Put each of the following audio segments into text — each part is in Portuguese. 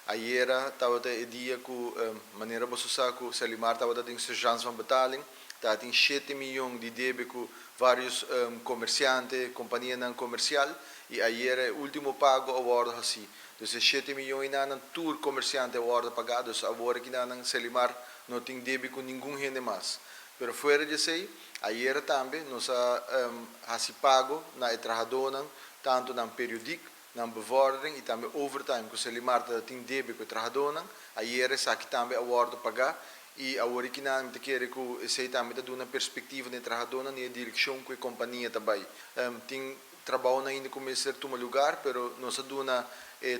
Ayer estava o dia que maneira boa que o Selimar estava dando instruções van betaling, está tem 7 milhões de débito com vários comerciantes, companhia não comercial, e ayer é o último pago a hora assim. Então, 7 milhões não tour comerciante a hora pagado, a hora que não Selimar não tem débito com nenhum gente mais. Pero fora disso aí, ayer também nós assim pago na trabalhadora, tanto na periódico, na bevordering e também overtime, que o Selimar tem débito com o trabalhador, ayer é aqui também a hora pagar, e a hora que não te quer que esse também dá uma perspectiva de trabalhador na direção que a companhia também tem trabalho ainda começar a tomar lugar, pero nós damos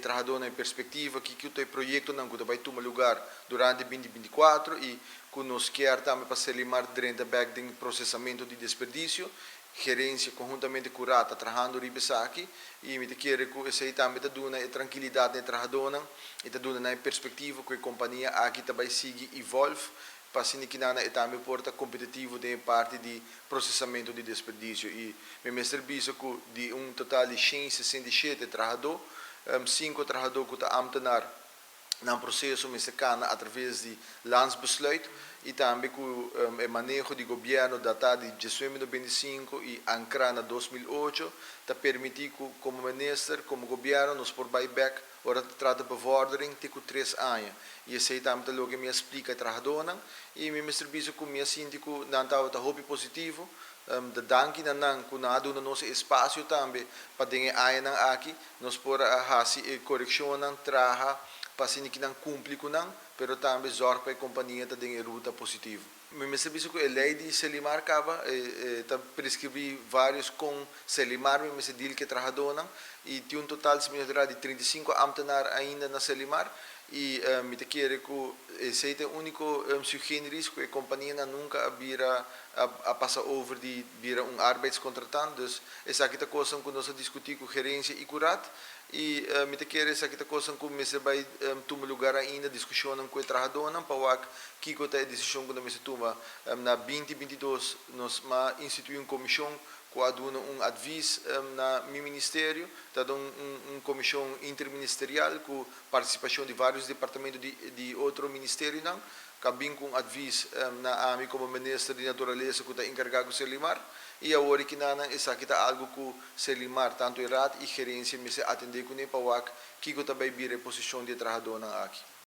trabalhador na perspectiva que o teu projeto não vai tomar lugar durante 2024 e que nós quer também para Selimar durante o processamento de desperdício, gerência conjuntamente com o RATA trabalhando aqui e me quer que esse também dá uma tranquilidade na trabalhador e dá uma perspectiva que a companhia aqui também siga evolve para que não é também porta competitivo de parte de processamento de desperdício e me serviço que de total de 167 trabalhadores 5 trabalhadores que estão amtenar no processo mexicano através de landsbesluit e também com o manejo de governo datado de 2025 e ancrado em 2008 está permitir que como ministro, como governo, nos por buyback ora trata de bevordering com 3 anos e esse também é o que me explica a trabalhadora e me serviço que me sinto que não está hobby positivo de danki na nang kunado na nosso espaço também para ter aí aqui nós por fazer correção traha para que não cumpre com não, pero também zorg para a companhia de ter ruta positiva. Me serviço que a lei de Selimar acaba está prescrever vários com Selimar me se diz que trabalhador e tem total de 35 ambtenaar ainda na Selimar e me te quer que esse é o único suggerimento que a companhia nunca vira a passar over de vira arbeidscontratant, dus essa aqui é a coisa que nós discutimos com gerência e curat e me te quer essa aqui é a coisa que me se vai tomar lugar ainda discussão com o trabalhador para que é a decisão que nós se toma na 2022 nós instituímos uma comissão que dá aviso na meu ministério, está dando uma comissão interministerial com participação de vários departamentos de outro ministério não, cabim com aviso na AMI como ministro de natureza que está encarregado de Selimar e agora que nana essa aqui está algo que Selimar tanto errado e gerência me se atender com ele para que também vira posição de trabalhador aqui.